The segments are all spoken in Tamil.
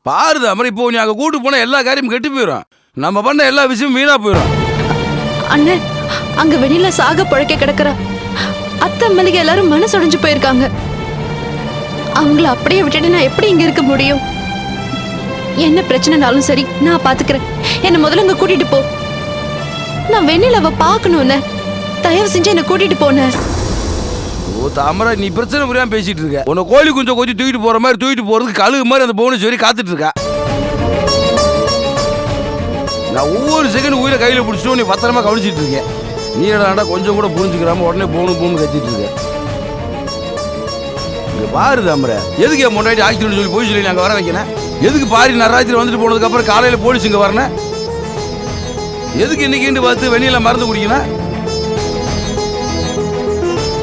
பாரு தாமரை, இப்போ நீ அங்க கூட்டு போனா எல்லா காரியமும் கெட்டு போயிடும். நம்ம பண்ண எல்லா விஷயமும் வீணா போயிடும். அண்ணே, அங்க வெளியில சாக பழக்க கிடக்குற அத்தை மல்லிகை எல்லாரும் மனசுடைஞ்சு போயிருக்காங்க. அவங்கள அப்படியே விட்டுட்டு நான் எப்படி இங்க இருக்க முடியும்? என்ன பிரச்சனைனாலும் சரி, நான் பாத்துக்கிறேன். என்ன முதல்ல அங்க கூட்டிட்டு போ. நான் வெண்ணிலாவை பார்க்கணும்னு, தயவு செஞ்சு என்ன கூட்டிட்டு போன. ஓ தாமரை, நீ பிரச்சனை புரியாம பேசிட்டு இருக்க. உன்னை கோழி கொஞ்சம் கொஞ்சம் தூக்கிட்டு போற மாதிரி தூக்கிட்டு போறதுக்கு கழுகு மாதிரி அந்த புவனேஸ்வரி காத்துட்டு இருக்கா. நான் ஒவ்வொரு செகண்ட் உயிரை கையில பிடிச்சிட்டு நீ பத்திரமா கவனிச்சிட்டு இருக்கேன். நீ என்னடா கொஞ்சம் கூட புரிஞ்சுக்கிறாம உடனே போகணும் கத்திட்டு இருக்க. இங்க பாரு தாமரை, எதுக்கு என் முன்னாடி ஆக்சிடென்ட் சொல்லி போய் சொல்லி நாங்க வர வைக்கிறேன்? எதுக்கு பாரி நராத்திரி வந்துட்டு போனதுக்கு அப்புறம் காலையில போலீஸ் இங்க வரணும்? எதுக்கு இன்னைக்கு பார்த்து வெண்ணில மருந்து குடிக்கணும்?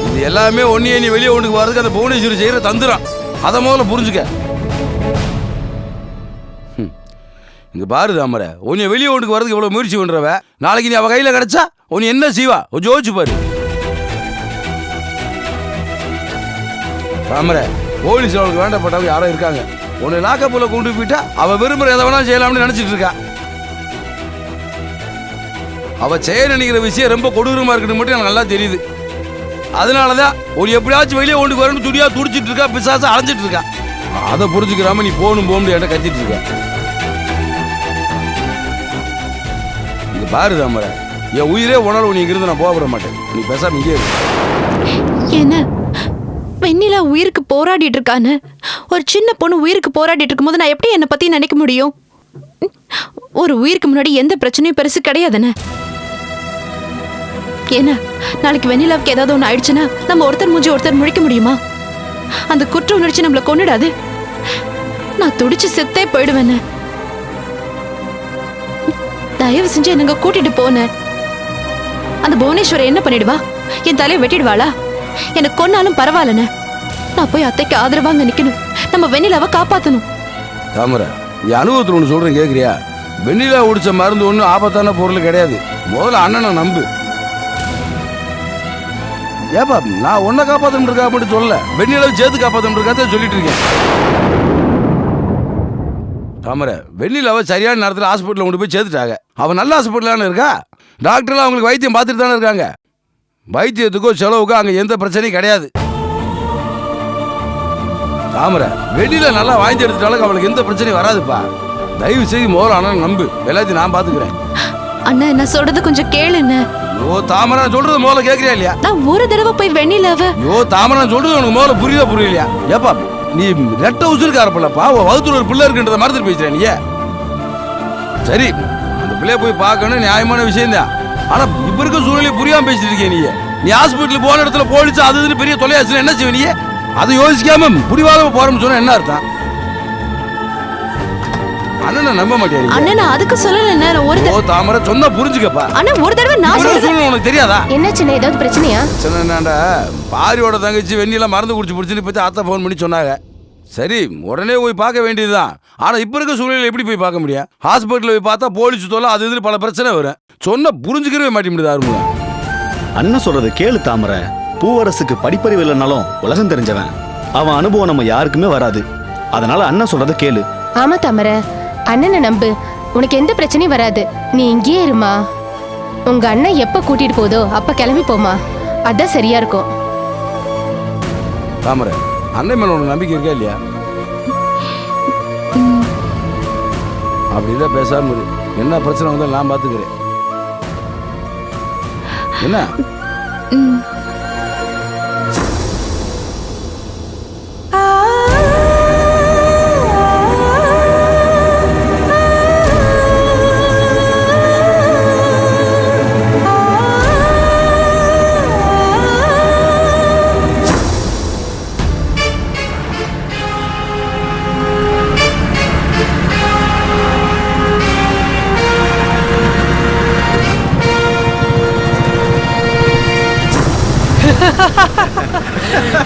இது எல்லாமே ஒன்னியே நீ வெளியே ஒன்றுக்கு வர்றதுக்கு அந்த புவனேஸ்வரி செய்யற தந்துடும். அதை முதல்ல புரிஞ்சுக்க. இங்க பாரு தாமரை, உன்னை வெளியே ஒன்றுக்கு வர்றதுக்கு இவ்வளவு முயற்சி பண்றவ, நாளைக்கு நீ அவ கையில கிடைச்சா உன்னை என்ன செய்வா? கொஞ்சம் யோசிச்சு பாரு தாமரை. போலீஸ் அவளுக்கு வேண்டப்பட்டவங்க யாரோ இருக்காங்க. உன்னை லாக்கப்புல கொண்டு போயிட்டா அவ விரும்புற எதை வேணாலும் செய்யலாம்னு நினைச்சிட்டு இருக்கா. அவ செய்ய நினைக்கிற விஷயம் ரொம்ப கொடூரமா இருக்குன்னு மட்டும் எனக்கு நல்லா தெரியுது. அதனாலதான் ஒரு எப்படியாச்சும் வெளியே ஒன்று வரணும் துடியா துடிச்சிட்டு இருக்கா, பிசாசா அலைஞ்சிட்டு இருக்கா. அதை புரிஞ்சுக்கிறாம நீ போகணும் என்கிட்ட கத்திட்டு இருக்க. இங்க பாரு தாமரை, என் உயிரே உணர்வு நீ இங்கிருந்து நான் போக மாட்டேன். நீ பேசாம இங்கே என்ன வெண்ணிலா உயிருக்கு போராடிட்டு இருக்கான்னு, ஒரு சின்ன பொண்ணு உயிருக்கு போராடிட்டு இருக்கும்போது நான் எப்படி என்னை பத்தி நினைக்க முடியும்? ஒரு உயிருக்கு முன்னாடி எந்த பிரச்சனையும் பெருசு கிடையாதுன்னு. என்ன நாளைக்கு வெண்ணிலாவுக்கு ஏதாவது ஒன்று ஆயிடுச்சுன்னா நம்ம ஒருத்தர் மூஞ்சி ஒருத்தர் முழிக்க முடியுமா? அந்த குற்ற உணர்ச்சி நம்மளை கொன்னுடாது. நான் துடிச்சு செத்தே போயிடுவேன்னு. தயவு செஞ்சு என்னங்க கூட்டிட்டு போன. அந்த புவனேஸ்வரி என்ன பண்ணிடுவா? என் தலையை வெட்டிடுவாளா? எனக்கு கொன்னாலும் பரவாயில்லன்னு. நான் போய் அத்தைக்கு ஆதரவாங்க நிக்கணும். நம்ம வெண்ணிலாவை காப்பாத்தணும். தாமரை, என் அனுபவத்தில் ஒன்று சொல்றேன் கேட்குறியா? வெண்ணிலா ஒடிச்ச மருந்து ஒன்றும் ஆபத்தான பொருள் கிடையாது. முதல்ல அண்ணனை நம்பு. ஏப்பா, நான் உன்னை காப்பாத்தணும் இருக்கா மட்டும் சொல்லல, வெண்ணிலாவை சேர்த்து காப்பாத்தணும் இருக்கா சொல்லிட்டு இருக்கேன். தாமரை, வெண்ணிலாவை சரியான நேரத்தில் ஹாஸ்பிட்டலில் கொண்டு போய் சேர்த்துட்டாங்க. அவன் நல்ல ஹாஸ்பிட்டலான இருக்கா. டாக்டர்லாம் அவங்களுக்கு வைத்தியம் பார்த்துட்டு தானே இருக்காங்க. வைத்தியத்துக்கோ செலவுக்கோ அங்கே எந்த பிரச்சனையும் கிடையாது. தாமரை, வெண்ணிலா நல்லா வாங்கி எடுத்துட்டாலும் அவளுக்கு எந்த பிரச்சனையும் வராதுப்பா. தயவு செய்து முதல்ல அண்ணன் நம்பு. எல்லாத்தையும் நான் பாத்துக்கிறேன். அண்ணா, என்ன சொல்றது கொஞ்சம் கேளுன்னு. ஓ தாமரை, சொல்றது முதல்ல கேட்கறியா இல்லையா? நான் ஒரு தடவை போய் வெண்ணிலாவை. ஓ தாமரை, சொல்றது உனக்கு முதல்ல புரியுதா புரியலையா? ஏப்பா, நீ ரெட்ட உசுருக்கார பிள்ளைப்பா. வகுத்துல ஒரு பிள்ளை இருக்குன்றத மறந்துட்டு பேசுற நீ. சரி, அந்த பிள்ளைய போய் பார்க்கணும், நியாயமான விஷயம் தான். ஆனா இப்ப இருக்க சூழ்நிலை புரியாம பேசிட்டு இருக்கே நீ. நீ ஹாஸ்பிட்டலுக்கு போன இடத்துல போலீஸ் அது பெரிய தொலையாச்சு என்ன செய்வ நீ? அதை யோசிக்காம புடிவாதமா போறோம்னு சொன்னா என்ன அர்த்தம்? அண்ணனை நம்ப மாட்டேன். அண்ணா, அதுக்கு சொல்லல. ஓ தாமரை, சொன்னா புரிஞ்சுக்கப்பா. அண்ணா, ஒரு தடவை நான் சொல்றேன், உனக்கு தெரியாதா? என்ன சின்ன ஏதாவது பிரச்சனையா? சின்ன என்னடா, பாரியோட தங்கச்சி வெண்ணில மருந்து குடிச்சு பிடிச்சுன்னு பத்தி அத்தை ஃபோன் பண்ணி சொன்னாங்க. சரி, உடனே போய் பார்க்க வேண்டியதுதான். ஆனா இப்ப இருக்க சூழ்நிலை எப்படி போய் பார்க்க முடியும்? ஹாஸ்பிட்டல் போய் பார்த்தா போலீஸ் தொல்லை அது இது பல பிரச்சனை வரும். சொன்னா புரிஞ்சுக்கவே மாட்டேங்குது ஆர்வம். அண்ணன் சொல்றது கேளு தாமரை. பூவரசுக்கு படிப்பறிவு இல்லைனாலும் உலகம் தெரிஞ்சவன். அவன் அனுபவம் நம்ம யாருக்குமே வராது. அதனால அண்ணன் சொல்றத கேளு. ஆமா தாமரை, அண்ணனை நம்பு. உனக்கு எந்த பிரச்சனையும் வராது. நீ இங்கேயே இருமா. உங்க அண்ணன் எப்ப கூட்டிட்டு போதோ அப்ப கிளம்பி போமா. அதான் சரியா இருக்கும். தாமரை, அண்ணன் மேல உனக்கு நம்பிக்கை இருக்கா இல்லையா? அப்படிதான் பேசாம என்ன பிரச்சனை வந்தாலும் நான் பாத்துக்கிறேன். என்ன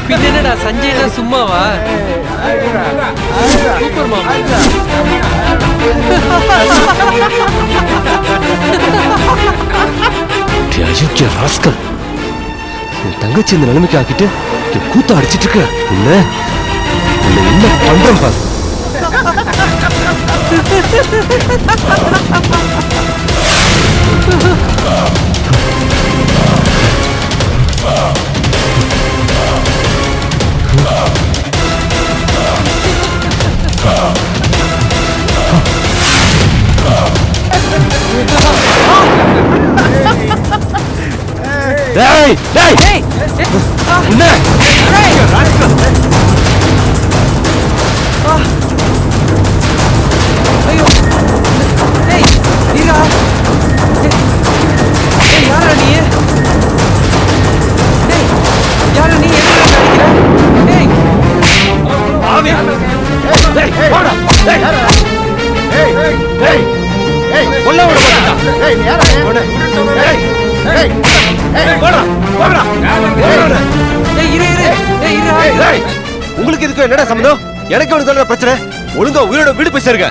பின்னடா சஞ்சய்னா சும்மாவா? சூப்பர் மாமா. அயோக்கிய ராஸ்கல், என் தங்கச்சி இந்த நிலைமைக்கு ஆக்கிட்டு கூத்த அடிச்சிட்டு இருக்க. என்ன பண்றேன் பாரு. டேய் டேய் டேய் என்ன ஐயோ டேய் நீரா டேய் யாரா நீ டேய் யாரா நீ என்ன அடிக்கிற டேய் ஆவி டேய் போடா டேய் டேய் டேய் டேய் கொல்ல விட மாட்டடா டேய் யாரா போடா டேய் டேய் டேய் போடா போடா டேய் இரு டேய் உங்களுக்கு இதுக்கு என்னடா சம்பந்தம் எனக்கு ஒரு சொல்ற பிரச்சனை ஒழுங்கா உயிரோட வீடு போய் சேருங்க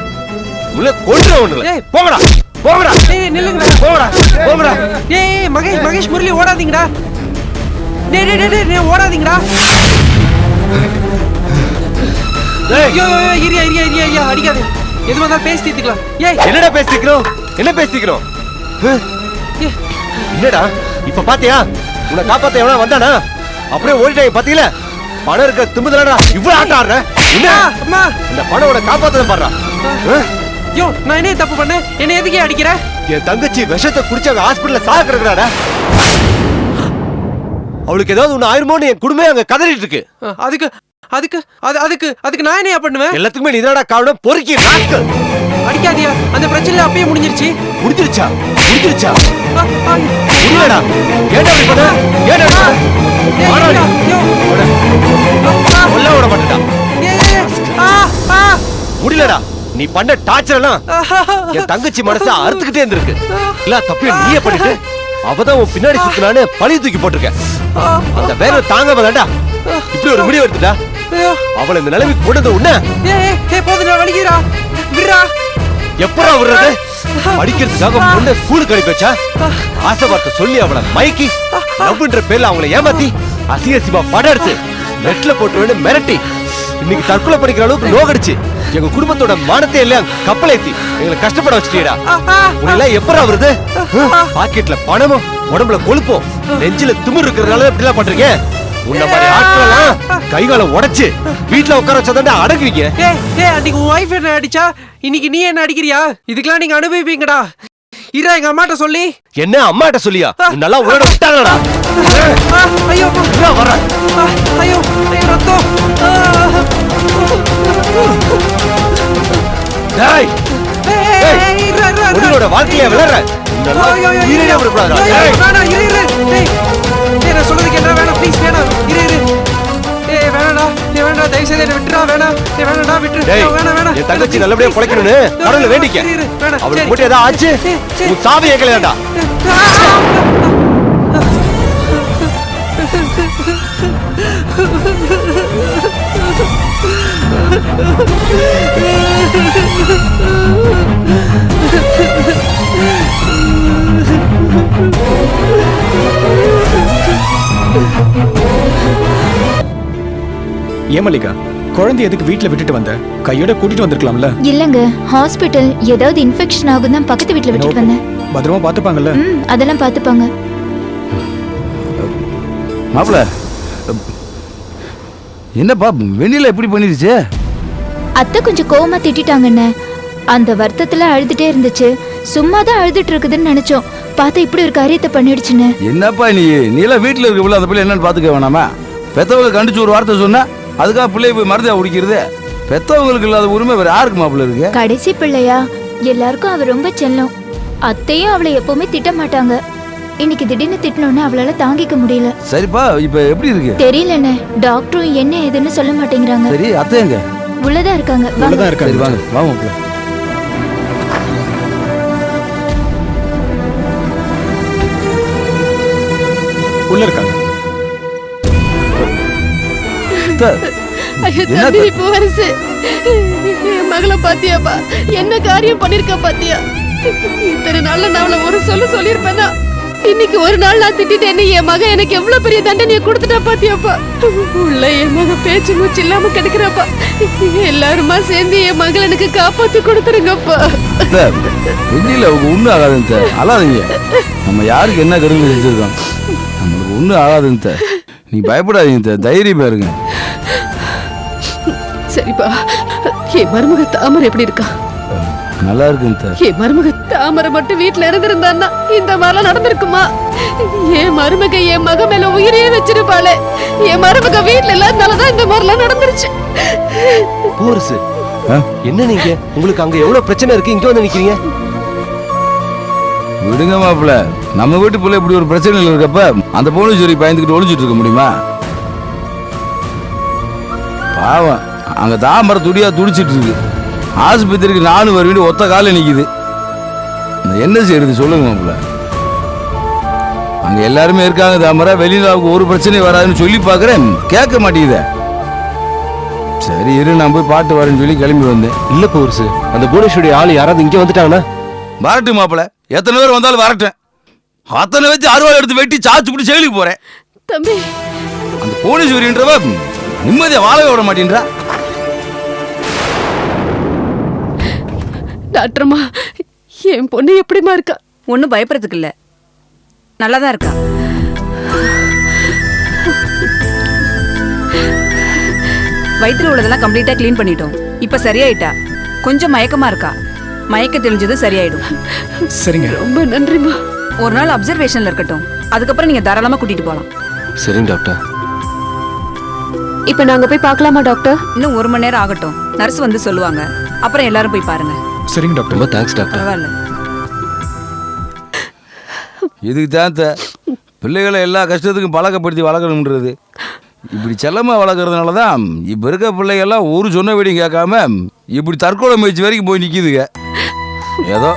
உள்ள கொல்ற ஒண்ணுல ஏய். போங்கடா போங்கடா டேய் நில்லுங்கடா போங்கடா போங்கடா ஏய் மகேஷ் முரளி ஓடாதீங்கடா டேய் டேய் டேய் டேய் ஓடாதீங்கடா டேய் ஐயோ இரியா அடிக்காதே எது வந்தாலும் பேசி தீர்த்துக்கலாம் ஏய் என்னடா பேசிக்கிறோம் என்ன பேசிக்கிறோம் ஏய், என்னடா இப்ப பாத்தியா உன்னை காப்பாத்த எவனா வந்தானா அப்படியே ஓடிட்டாங்க பாத்தீங்களா பணம் இருக்க திமுதலடா இவ்வளவு ஆட்டம் ஆடுற என்ன அம்மா இந்த பணம் காப்பாத்த பாடுறா யோ நான் என்ன தப்பு பண்ணேன் என்ன எதுக்கே அடிக்கிற என் தங்கச்சி விஷத்தை குடிச்சு அவங்க ஹாஸ்பிடல்ல சாக கிடக்குறாடா அவளுக்கு ஏதாவது ஒண்ணு ஆயிருமோன்னு என் குடும்பமே அங்க கதறிட்டு இருக்கு அதுக்கு நான் என்னையா பண்ணுவேன் எல்லாத்துக்குமே நீ என்னடா காரணம் பொறுக்கி ராஸ்கல் அடிக்காதியா அந்த பிரச்சனை அப்பயே முடிஞ்சிருச்சு முடிஞ்சிருச்சா ஆ, ஆ, முடியலடா ஏன்டா இப்படி பண்ண ஏன்டா ஏய், வாடாடி. யோ, ஆ, கொல்ல விட மாட்டேடா ஏய், ஆ, ஆ, முடியலடா நீ பண்ண டார்ச்சர் எல்லாம் ஆ, என் தங்கச்சி மனச அறுத்துக்கிட்டே இருந்திருக்கு இல்ல தப்பையும் நீயே பண்ணிட்டு அவதான் உன் பின்னாடி சுத்தினான்னு பழி தூக்கி போட்டிருக்க அந்த வேலை தாங்க வேண்டா இப்படி ஒரு முடிவு எடுத்துட்டா ஐயோ, அவளை இந்த நிலைமைக்கு கொண்டு உன்ன போதுடா வலிக்கிறா விடுறா எப்படா விடுறது படிக்கிறதுக்காக முன்ன ஸ்கூலுக்கு அனுப்பி வச்சா ஆசை வார்த்தை சொல்லி அவளை மயக்கி லவ்ன்ற பேர்ல அவங்கள ஏமாத்தி அசிங்கசிமா படம் எடுத்து நெட்ல போட்டு மிரட்டி இன்னைக்கு தற்கொலை பண்ணிக்கிற அளவுக்கு நோகடிச்சு எங்க குடும்பத்தோட மானத்தை எல்லாம் கப்பலேத்தி எங்களை கஷ்டப்பட வச்சுட்டீடா உன்னெல்லாம் எப்படா வருது பாக்கெட்ல பணமும் உடம்புல கொழுப்போம் நெஞ்சில திமிர் இருக்கிறதுனால இப்படி எல்லாம் பண்றீங்க உன்ன மாதிரி ஆட்களெல்லாம் கைகால உடைச்சு வீட்டுல உட்கார வச்சாதான்டா அடங்குவீங்க அன்னைக்கு உன் வைஃப் என்ன அடிச்சா இன்னைக்கு நீ என்ன அடிக்கிறியா இதுக்கெல்லாம் நீங்க அனுபவிப்பீங்கடா இரா எங்க அம்மாட்ட சொல்லி என்ன அம்மாட்ட சொல்லியா நல்லா உயிரோட விட்டாங்கடா ஆ, ஐயோ வர ஆ, ஐயோ ரத்தம் ஆ, டேய் ஏய், ஏய், இரு. உன்னோட வாழ்க்கைய விளையாடுற நல்லா ஐயோ, ஐயோ, உயிரே இரு. விடக்கூடாதுடா. ஐயோ, டேய். வேணாம், இரு. டேய், நான் சொல்றது கேட்டா வேணாம் ப்ளீஸ் வேணாம் இரு ஏய் வேணாடா வேணாம் தயவு செய்து என்ன விட்டுறா வேணாம் வேணாடா விட்டுரு டேய், வேணாம் என் தங்கச்சி நல்லபடியா பிழைக்கணும்னு கடவுளை வேண்டிக்க. வேணாம் அவளுக்கு மட்டும் ஏதாவது ஆச்சு உன் சாவி ஏகலையாண்டா ஏமலிகா குழந்தை எதுக்கு வீட்ல விட்டுட்டு வந்த கையோட கூட்டிட்டு வந்திருக்கலாம்ல இல்லங்க ஹாஸ்பிட்டல் ஏதாவது இன்ஃபெக்ஷன் ஆகும் தான் பக்கத்து வீட்ல விட்டுட்டு வந்தேன் பத்திரமா பாத்துப்பாங்கல்ல அதெல்லாம் பார்த்துப்பாங்க மாப்பிள என்னப்பா வெண்ணில எப்படி பண்ணிருச்சு அத்தை கொஞ்சம் கோவமா திட்டாங்கண்ணே அந்த வருத்தத்துல அழுதுட்டே இருந்துச்சு சும்மா தான் அழுதுட்டு இருக்குதுன்னு நினைச்சோம் பார்த்தா இப்படி ஒரு காரியத்தை பண்ணிடுச்சுன்னு என்னப்பா நீலாம் வீட்டுல இருக்க பிள்ளை அந்த பிள்ளை என்னன்னு பாத்துக்க வேணாமா பெத்தவங்க கண்டிச்சு ஒரு வார்த்தை சொன்னா அதுக்காக பிள்ளைய போய் மருந்தையா குடிக்கிறது பெத்தவங்களுக்கு இல்லாத உரிமை வேற யாருக்கு மாப்பிள்ள இருக்கு கடைசி பிள்ளையா எல்லாருக்கும் அவ ரொம்ப செல்லம் அத்தையும் அவளை எப்பவுமே திட்ட மாட்டாங்க இன்னைக்கு திடீர்னு திட்டணும்னு அவளால தாங்கிக்க முடியல சரிப்பா இப்ப எப்படி இருக்கு தெரியலண்ணே டாக்டரும் என்ன ஏதுன்னு சொல்ல மாட்டேங்கிறாங்க சரி அத்தை எங்க உள்ளதா இருக்காங்க வாங்க. உள்ளதான் சரி இருக்காங்க வாங்க வா மாப்பிள்ள உள்ள இருக்காங்க அத்தை, ஐயோ என்ன தம்பி பூவரசு மகளை பாத்தியாப்பா என்ன காரியம் பண்ணிருக்க பாத்தியா இத்தனை நாள்ல நான் அவளை ஒரு சொல்லிருப்பேனா இன்னைக்கு ஒரு நாள் நான் திட்டிட்டேன்னு என் மகன் எனக்கு எவ்வளவு பெரிய தண்டனையை கொடுத்துட்டா பாத்தியாப்பா. உள்ள என் மகன் பேச்சு மூச்சு இல்லாம கிடைக்கிறப்பா. எல்லாருமா சேர்ந்து என் மகள் எனக்கு காப்பாத்தி கொடுத்துருங்கப்பா. வெளியில அவங்க ஒன்றும் ஆகாதுங்க, அழாதீங்க. நம்ம யாருக்கு என்ன கருவி செஞ்சிருக்கோம், நம்மளுக்கு ஒன்றும் ஆகாதுங்க. நீ பயப்படாதீங்க, தைரியமா இருங்க. சரிப்பா, என் மருமக தாமரை எப்படி இருக்கா? நல்லா இருக்குங்க. என் மருமக தாமரை மட்டும் வீட்டுல இருந்திருந்தான்னா இந்த மாதிரிலாம் நடந்திருக்குமா? என் மருமக என் மக மேல உயிரையே வச்சிருப்பாளே. என் மருமக வீட்டுல இல்லாதனாலதான் இந்த மாதிரிலாம் நடந்துருச்சு. பூவரசு, என்ன நீங்க, உங்களுக்கு அங்க எவ்வளவு பிரச்சனை இருக்கு, இங்க வந்து நிக்கிறீங்க? விடுங்க மாப்பிள்ள, நம்ம வீட்டு பிள்ளை இப்படி ஒரு பிரச்சனையில் இருக்கப்ப அந்த போலீஸ்வரி பயந்துக்கிட்டு ஒளிஞ்சிட்டு இருக்க முடியுமா? பாவம், அங்க தாமரை துடியா துடிச்சிட்டு இருக்கு. ஆஸ்பத்திரிக்கு நானும் வருவேன், ஒத்த கால நிக்குது. என்ன செய்யறது சொல்லுங்க மாப்பிள்ள. அங்க எல்லாருமே இருக்காங்க தாமரை, வெளிநாவுக்கு ஒரு பிரச்சனையும் வராதுன்னு சொல்லி பாக்குறேன், கேட்க மாட்டேங்குதே. சரி இரு, நான் போய் பாட்டு வரேன்னு சொல்லி கிளம்பி வந்தேன். இல்ல பூவரசு, அந்த புவனேஸ்வரி ஆளு யாராவது இங்க வந்துட்டாங்கன்னா? வரட்டும் மாப்பிள்ள, எத்தனை பேர் வந்தாலும் வரட்டும். அத்தனை வச்சு அறுவாள் எடுத்து வெட்டி சாச்சு பிடி செயலுக்கு போறேன். தம்பி, அந்த போலீஸ்வரின்றவ நிம்மதியா வாழவே விட மாட்டேன்றா. டாக்டர்மா, என் பொண்ணு எப்படிமா இருக்கா? ஒன்றும் பயப்படுறதுக்கு இல்லை, நல்லா தான் இருக்கா. வயிற்றுல உள்ளதெல்லாம் கம்ப்ளீட்டா க்ளீன் பண்ணிட்டோம். இப்ப சரியாயிட்டா. கொஞ்சம் மயக்கமா இருக்கா. மயக்க தெளிஞ்சது சரியாயிடும். சரிங்க. ரொம்ப நன்றிமா. ஒரு நாள் அப்சர்வேஷன்ல இருக்கட்டும், அதுக்கப்புறம் நீங்க தாராளமா கூட்டிட்டு போகலாம். சரிங்க டாக்டர். இப்ப நாங்க போய் பார்க்கலாமா டாக்டர்? இன்னும் 1 மணி நேரம் ஆகட்டும், நர்ஸ் வந்து சொல்லுவாங்க. அப்புறம் எல்லாரும் போய் பாருங்க. சரிங்க டாக்டர். ரொம்ப தேங்க்ஸ் டாக்டர். பரவாயில்ல. இதுக்கு தான் பிள்ளைகளை எல்லா கஷ்டத்துக்கும் பழக்கப்படுத்தி வளர்க்கணுன்றது. இப்படி செல்லமா வளர்க்கறதுனால தான் இப்போ இருக்க பிள்ளைகள்லாம் ஒரு சொன்ன வீடியும் கேட்காம இப்படி தற்கொலை முயற்சி வரைக்கும் போய் நிற்கிதுங்க. ஏதோ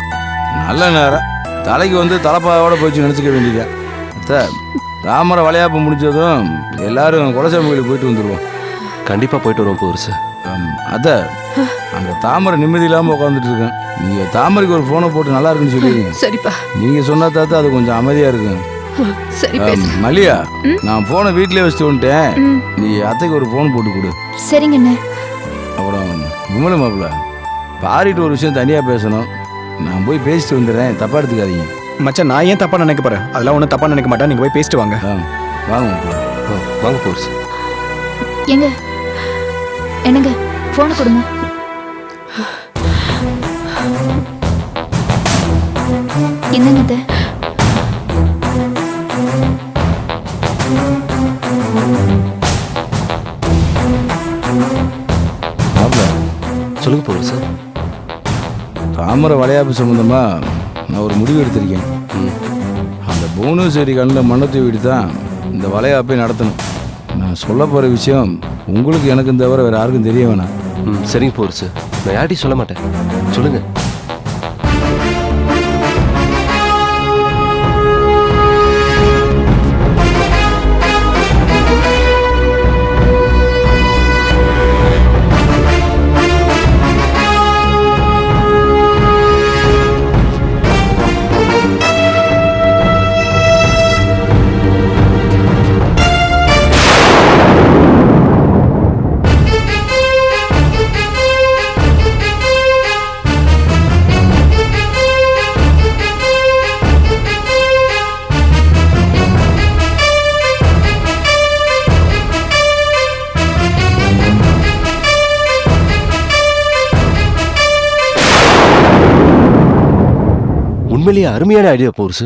நல்ல நேரம் தலைக்கு வந்து தலைப்பாவோட போயிடுச்சு நினச்சிக்க வேண்டியது. தாமரை வளையாப்பு முடிஞ்சதும் எல்லாரும் குலசாமி கோயிலுக்கு போயிட்டு வந்துடுவோம். கண்டிப்பா போயிட்டு வருவோம் பூவரசு. அத்தை, அங்கே தாமரை நிம்மதி இல்லாமல் உட்காந்துட்டு இருக்கேன். நீங்கள் தாமரைக்கு ஒரு ஃபோனை போட்டு நல்லா இருக்குன்னு சொல்லிடுங்க. சரிப்பா. நீங்கள் சொன்னா தாத்தா அது கொஞ்சம் அமைதியாக இருக்கும். சரி, மல்லியா, நான் போனை வீட்டிலே வச்சுட்டு வந்துட்டேன். நீ அத்தைக்கு ஒரு ஃபோன் போட்டு கொடு. சரிங்கண்ணே. அப்புறம் விமல மாப்பிள்ள, பாரிட்டு ஒரு விஷயம் தனியாக பேசணும். நான் போய் பேசிட்டு வந்துடுறேன், தப்பா எடுத்துக்காதீங்க. மச்சான், நான் ஏன் தப்பா நினைக்க போறேன்? அதெல்லாம் ஒன்றும் தப்பா நினைக்க மாட்டேன். நீங்க போய் பேசிட்டு வாங்க. வாங்க மாப்பிள்ள. வாங்க பூவரசு. எங்க என்னங்க போனை கொடுங்க. என்னங்க இது? மாப்பிள்ள, சொல்லுங்க பூவரசு. தாமரை வளையாப்பு சம்மந்தமா நான் ஒரு முடிவு எடுத்திருக்கேன். அந்த புவனேஸ்வரி கண்ணில் மண்ணை தூவிட்டு தான் இந்த வளையாப்பை நடத்தணும். நான் சொல்ல போகிற விஷயம் உங்களுக்கு எனக்கும் தவிர வேறு யாருக்கும் தெரிய வேணாம். சரிங்க பூவரசு, நான் யார்ட்டையும் சொல்ல மாட்டேன். சொல்லுங்க. உண்மையிலேயே அருமையான ஐடியா பூவரசு,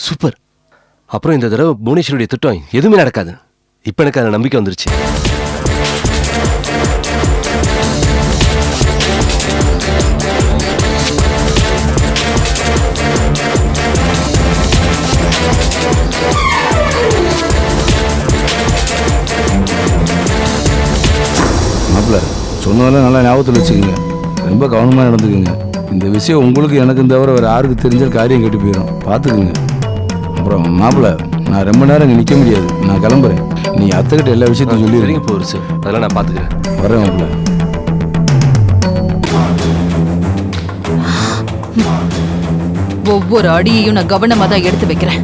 சூப்பர். அப்புறம் இந்த தடவை புவனேஸ்வரியுடைய திட்டம் எதுவுமே நடக்காது. இப்போ எனக்கு அதில் நம்பிக்கை வந்துருச்சு. மாப்பிள்ள, சொன்னதெல்லாம் நல்லா ஞாபகத்தில் வச்சுக்கோங்க. ரொம்ப கவனமாக நடந்துக்குங்க. இந்த விஷயம் உங்களுக்கு எனக்கும் தவிர வேறு யாருக்கு தெரிஞ்சால் காரியம் கெட்டு போயிடும், பார்த்துக்குங்க. அப்புறம் மாப்பிள்ள, நான் ரொம்ப நேரம் இங்கே நிற்க முடியாது, நான் கிளம்புறேன். நீ அத்தைக்கிட்ட எல்லா விஷயத்தையும் சொல்லிடுறீங்க. பூவரசு, அதெல்லாம் நான் பார்த்துக்கிறேன். வரேன் மாப்பிள்ள. ஒவ்வொரு அடியையும் நான் கவனமா தான் எடுத்து வைக்கிறேன்.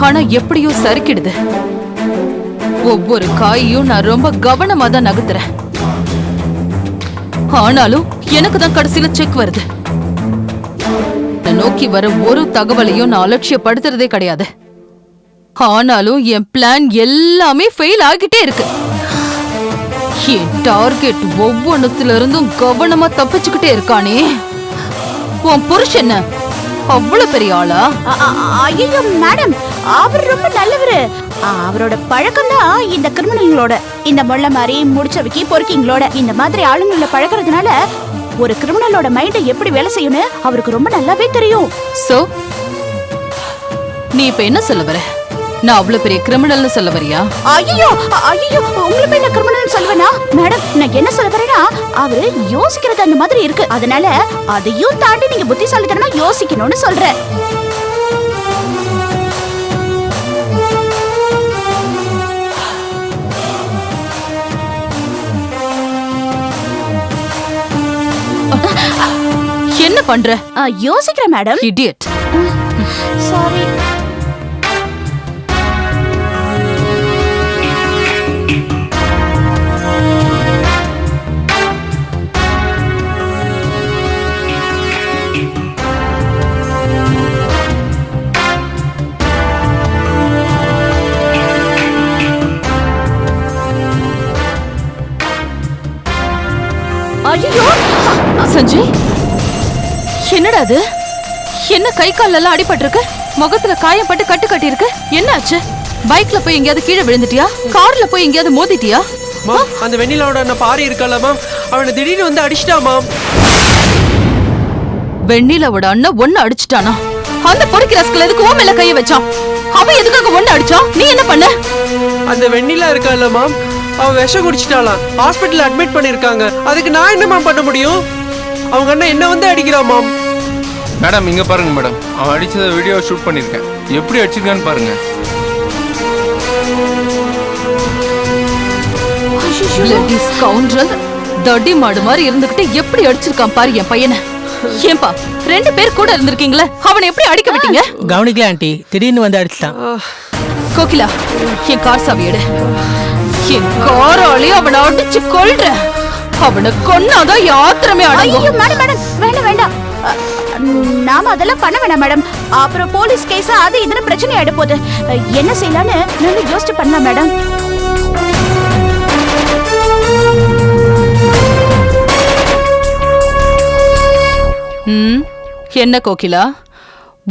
ஆனா எப்படியோ சறுக்கிடுது. ஒவ்வொரு காயையும் நான் ரொம்ப கவனமா தான் நகர்த்துறேன். ஆனாலும் எனக்கு தான் கடைசியில செக் வருது. நோக்கி வர ஒரு தகவலையும் நான் அலட்சியப்படுத்துறதே கிடையாது. ஆனாலும் என் பிளான் எல்லாமே ஃபெயில் ஆகிட்டே இருக்கு. என் டார்கெட் ஒவ்வொன்னுல இருந்தும் கவனமா தப்பிச்சுக்கிட்டே இருக்கானே. உன் புருஷன் என்ன அவ்வளவு பெரிய ஆளா? ஐயோ மேடம், அவர் ரொம்ப நல்லவரு. அவரோட பழக்கம் தான் இந்த கிரிமினல்களோட, இந்த மொள்ள மாதிரி முடிச்சவைக்கு பொறுக்கிங்களோட இந்த மாதிரி ஆளுங்கள பழகிறதுனால ஒரு கிரிமினலோட மைண்ட் எப்படி வேலை செய்யும்னு அவருக்கு ரொம்ப நல்லாவே தெரியும். சோ நீ இப்ப என்ன சொல்ல வர? நான் அவ்வளவு பெரிய கிரிமினல்னு சொல்ல வரியா? ஐயோ ஐயோ, உங்களை போய் நான் கிரிமினல் சொல்லுவேனா? மேடம், நான் என்ன சொல்ல வரேன்னா, அவரு யோசிக்கிறது அந்த மாதிரி இருக்கு. அதனால அதையும் தாண்டி நீங்க புத்திசாலித்தனமா யோசிக்கணும்னு சொல்றேன். என்ன பண்ற? யோசிக்கிறேன் மேடம். இடியட். சாரி. ஐயோ சஞ்சய், என்னடா அது? என்ன கை கால் எல்லாம் அடிபட்டிருக்கு? முகத்துல காயப்பட்டு கட்டு கட்டி இருக்கு. என்னாச்சு? பைக்ல போய் எங்கயாவது கீழே விழுந்துட்டியா? கார்ல போய் எங்கயாவது மோதிட்டியா? மாம், அந்த வெண்ணிலாவோட அண்ணன் பாரி இருக்கல மாம், அவனை திடீர்னு வந்து அடிச்சிட்டா மாம். வெண்ணிலாவோட அண்ணன் ஒன்னு அடிச்சிட்டானா? அந்த பொறுக்கி ரஸ்கல் எதுக்கு உன் மேல கைய வச்சான்? அவன் எதுக்காக ஒன்னு அடிச்சான்? நீ என்ன பண்ண? அந்த வெண்ணிலா இருக்கல மாம், அவ விஷம் குடிச்சிட்டாளாம். ஹாஸ்பிட்டல் அட்மிட் பண்ணிருக்காங்க. அதுக்கு நான் என்ன மாம் பண்ண முடியும்? அவங்க அண்ணன் என்ன வந்து அடிக்கிறான் மாம். மேடம் இங்க பாருங்க மேடம், அவன் அடிச்சத வீடியோ ஷூட் பண்ணிருக்கேன். எப்படி அடிச்சிருக்கான்னு பாருங்க. bloody scoundrel, தடி மாடு மாதிரி இருந்துகிட்டு எப்படி அடிச்சிருக்கான் பாரு என் பையனை. ஏன்பா 2 பேர் கூட இருந்திருக்கீங்களே, அவனை எப்படி அடிக்க விட்டீங்க? கவனிக்கல ஆண்டி, திடீர்னு வந்து அடிச்சிட்டான். கோகிலா, என் கார் சாவி எடு. என் காராலே அவனை அடிச்சு கொல்றேன். அவனை கொன்னாதான் யாத்திரமே அடங்கும். ஐயோ மேடம் மேடம், வேண்டாம் வேண்டாம், நாம அதெல்லாம் பண்ண வேணாம் மேடம். அப்புறம் போலீஸ் கேஸ் அது இதுன்னு பிரச்சனை ஆயிட போகுது. என்ன செய்யலான்னு நல்லா யோசிச்சு பண்ணலாம் மேடம். என்ன கோகிலா,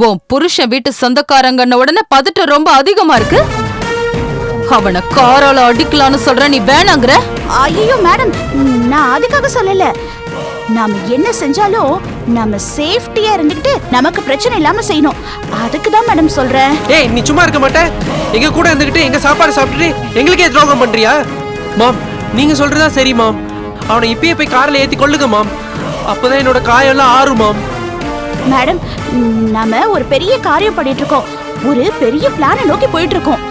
உன் புருஷன் வீட்டு சொந்தக்காரங்கன்ன உடனே பதட்டம் ரொம்ப அதிகமா இருக்கு. அவனை காரால அடிக்கலான்னு சொல்ற, நீ வேணாங்கிற? ஐயோ மேடம், நான் அதுக்காக சொல்லல. நாம என்ன செஞ்சாலும் நம்ம சேஃப்டியா இருந்துகிட்டு நமக்கு பிரச்சனை இல்லாம செய்யணும். அதுக்கு தான் மேடம் சொல்றேன். ஏய், நீ சும்மா இருக்க மாட்டே? எங்க கூட இருந்துகிட்டு எங்க சாப்பாடு சாப்பிட்டுட்டு எங்களுக்கே துரோகம் பண்றியா? மாம், நீங்க சொல்றதா சரி மாம். அவனை இப்பயே போய் கார்ல ஏத்தி கொள்ளுங்க மாம். அப்பதான் என்னோட காயெல்லாம் ஆறும் மாம். மேடம், நாம ஒரு பெரிய காரியம் பண்ணிட்டு இருக்கோம். ஒரு பெரிய பிளானை நோக்கி போயிட்டு இருக்கோம்.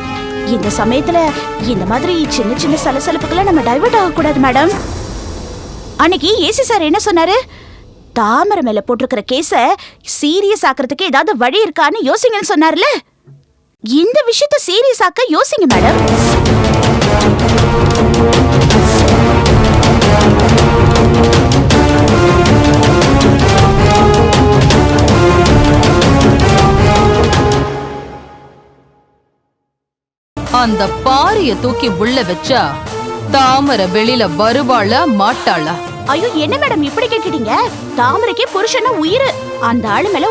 இந்த சமயத்துல இந்த மாதிரி சின்ன சின்ன சலசலப்புகளை நம்ம டைவர்ட் ஆக கூடாது மேடம். அன்னைக்கு ஏசி சார் என்ன சொன்னாரு? தாமரை மேல போட்டிருக்கிற கேஸ சீரியஸ் ஆக்குறதுக்கு ஏதாவது வழி இருக்கான்னு யோசிங்கன்னு சொன்னார்ல. இந்த விஷயத்த சீரியஸ் ஆக்க யோசிங்க மேடம். அந்த பாரிய தூக்கி உள்ள வச்சா தாமரை வெளியில வருவாளா மாட்டாளா? ஐயோ, என்ன மேடம் இப்படி கேட்டுட்டீங்க? தாமரைக்கே புருஷனா உயிர். அந்த ஆளு மேல